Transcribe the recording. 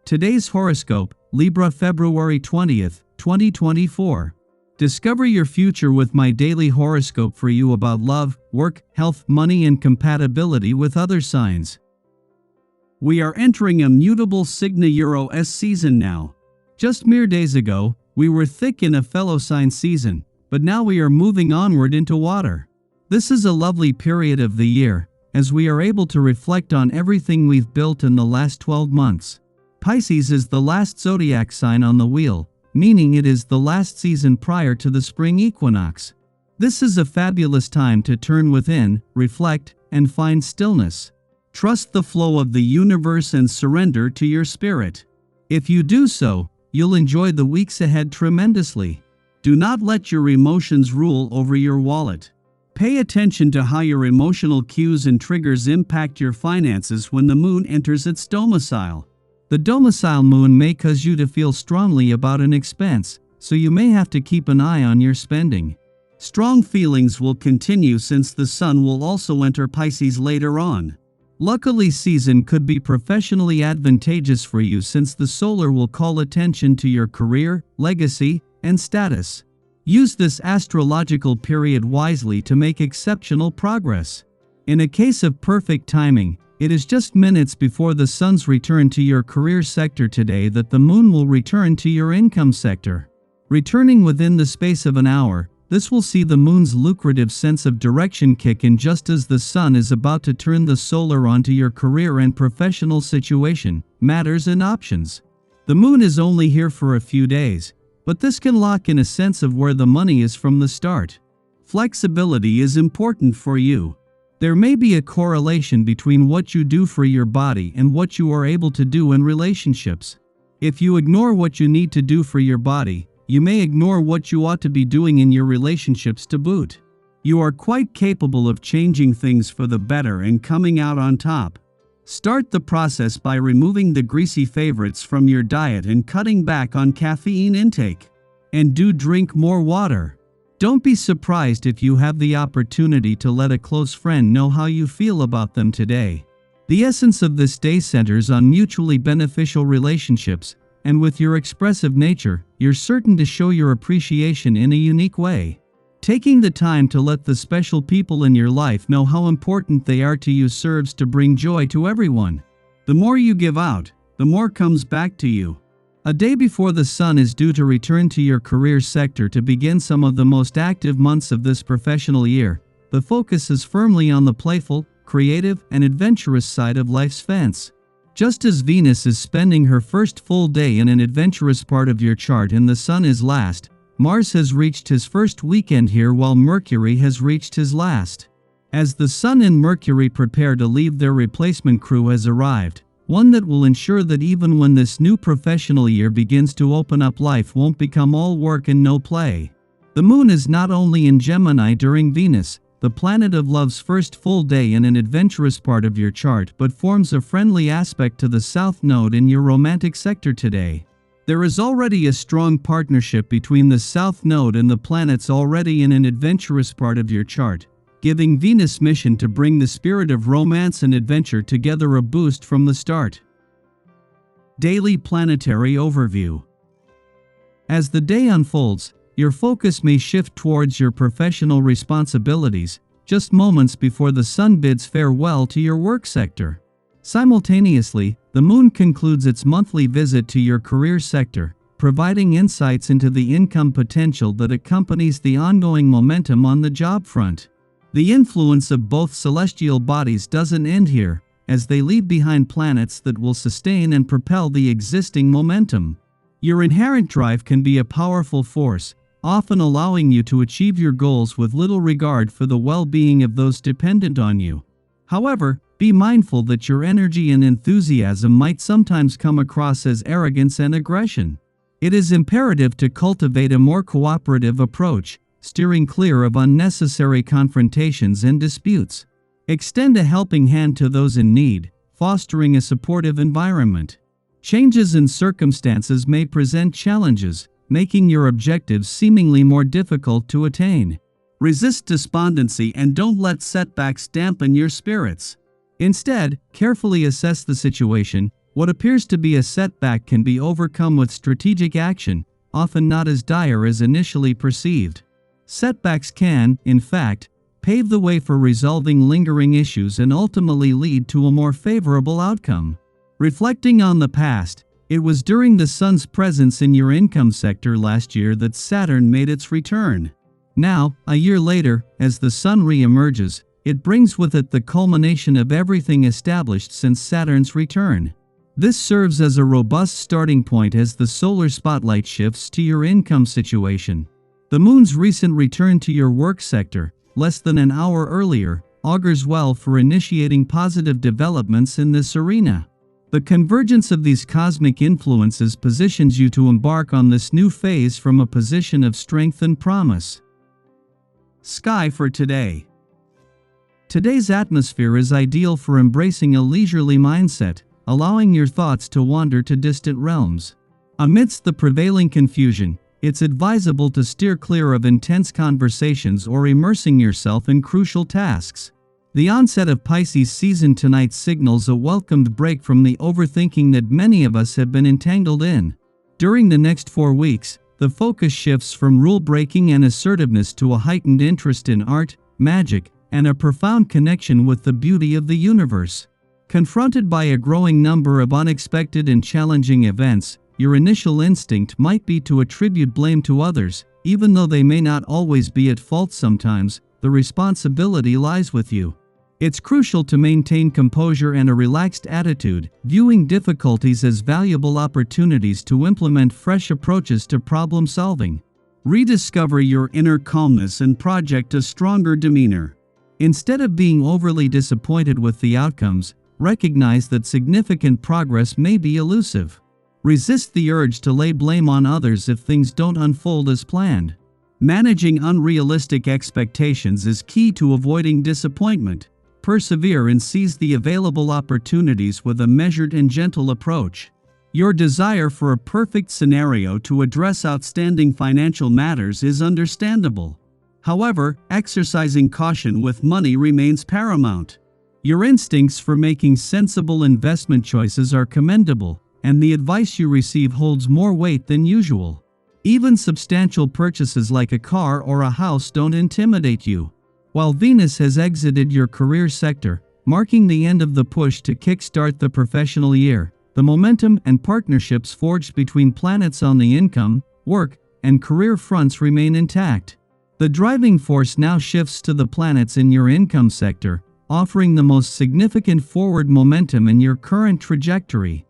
Today's horoscope, Libra February 20th, 2024. Discover your future with my daily horoscope for you about love, work, health, money, and compatibility with other signs. We are entering a mutable Signa Euro S season now. Just mere days ago, we were thick in a fellow sign season, but now we are moving onward into water. This is a lovely period of the year, as we are able to reflect on everything we've built in the last 12 months. Pisces is the last zodiac sign on the wheel, meaning it is the last season prior to the spring equinox. This is a fabulous time to turn within, reflect, and find stillness. Trust the flow of the universe and surrender to your spirit. If you do so, you'll enjoy the weeks ahead tremendously. Do not let your emotions rule over your wallet. Pay attention to how your emotional cues and triggers impact your finances when the moon enters its domicile. The domicile moon may cause you to feel strongly about an expense, so you may have to keep an eye on your spending. Strong feelings will continue since the sun will also enter Pisces later on. Luckily, season could be professionally advantageous for you since the solar will call attention to your career, legacy, and status. Use this astrological period wisely to make exceptional progress. In a case of perfect timing, it is just minutes before the sun's return to your career sector today that the moon will return to your income sector. Returning within the space of an hour, this will see the moon's lucrative sense of direction kick in just as the sun is about to turn the solar onto your career and professional situation, matters and options. The moon is only here for a few days, but this can lock in a sense of where the money is from the start. Flexibility is important for you. There may be a correlation between what you do for your body and what you are able to do in relationships. If you ignore what you need to do for your body, you may ignore what you ought to be doing in your relationships to boot. You are quite capable of changing things for the better and coming out on top. Start the process by removing the greasy favorites from your diet and cutting back on caffeine intake. And do drink more water. Don't be surprised if you have the opportunity to let a close friend know how you feel about them today. The essence of this day centers on mutually beneficial relationships, and with your expressive nature, you're certain to show your appreciation in a unique way. Taking the time to let the special people in your life know how important they are to you serves to bring joy to everyone. The more you give out, the more comes back to you. A day before the sun is due to return to your career sector to begin some of the most active months of this professional year, the focus is firmly on the playful, creative, and adventurous side of life's fence. Just as Venus is spending her first full day in an adventurous part of your chart and the sun is last, Mars has reached his first weekend here while Mercury has reached his last. As the sun and Mercury prepare to leave, their replacement crew has arrived. One that will ensure that even when this new professional year begins to open up, life won't become all work and no play. The moon is not only in Gemini during Venus, the planet of love's first full day in an adventurous part of your chart, but forms a friendly aspect to the south node in your romantic sector today. There is already a strong partnership between the south node and the planets already in an adventurous part of your chart, giving Venus' mission to bring the spirit of romance and adventure together a boost from the start. Daily Planetary Overview. As the day unfolds, your focus may shift towards your professional responsibilities, just moments before the sun bids farewell to your work sector. Simultaneously, the moon concludes its monthly visit to your career sector, providing insights into the income potential that accompanies the ongoing momentum on the job front. The influence of both celestial bodies doesn't end here, as they leave behind planets that will sustain and propel the existing momentum. Your inherent drive can be a powerful force, often allowing you to achieve your goals with little regard for the well-being of those dependent on you. However, be mindful that your energy and enthusiasm might sometimes come across as arrogance and aggression. It is imperative to cultivate a more cooperative approach, steering clear of unnecessary confrontations and disputes. Extend a helping hand to those in need, fostering a supportive environment. Changes in circumstances may present challenges, making your objectives seemingly more difficult to attain. Resist despondency and don't let setbacks dampen your spirits. Instead, carefully assess the situation. What appears to be a setback can be overcome with strategic action, often not as dire as initially perceived. Setbacks can, in fact, pave the way for resolving lingering issues and ultimately lead to a more favorable outcome. Reflecting on the past, it was during the Sun's presence in your income sector last year that Saturn made its return. Now, a year later, as the Sun re-emerges, it brings with it the culmination of everything established since Saturn's return. This serves as a robust starting point as the solar spotlight shifts to your income situation. The Moon's recent return to your work sector, less than an hour earlier, augurs well for initiating positive developments in this arena. The convergence of these cosmic influences positions you to embark on this new phase from a position of strength and promise. Sky for today. Today's atmosphere is ideal for embracing a leisurely mindset, allowing your thoughts to wander to distant realms. Amidst the prevailing confusion, it's advisable to steer clear of intense conversations or immersing yourself in crucial tasks. The onset of Pisces season tonight signals a welcomed break from the overthinking that many of us have been entangled in. During the next 4 weeks, the focus shifts from rule-breaking and assertiveness to a heightened interest in art, magic, and a profound connection with the beauty of the universe. Confronted by a growing number of unexpected and challenging events, your initial instinct might be to attribute blame to others, even though they may not always be at fault. Sometimes, the responsibility lies with you. It's crucial to maintain composure and a relaxed attitude, viewing difficulties as valuable opportunities to implement fresh approaches to problem solving. Rediscover your inner calmness and project a stronger demeanor. Instead of being overly disappointed with the outcomes, recognize that significant progress may be elusive. Resist the urge to lay blame on others if things don't unfold as planned. Managing unrealistic expectations is key to avoiding disappointment. Persevere and seize the available opportunities with a measured and gentle approach. Your desire for a perfect scenario to address outstanding financial matters is understandable. However, exercising caution with money remains paramount. Your instincts for making sensible investment choices are commendable, and the advice you receive holds more weight than usual. Even substantial purchases like a car or a house don't intimidate you. While Venus has exited your career sector, marking the end of the push to kickstart the professional year, the momentum and partnerships forged between planets on the income, work, and career fronts remain intact. The driving force now shifts to the planets in your income sector, offering the most significant forward momentum in your current trajectory.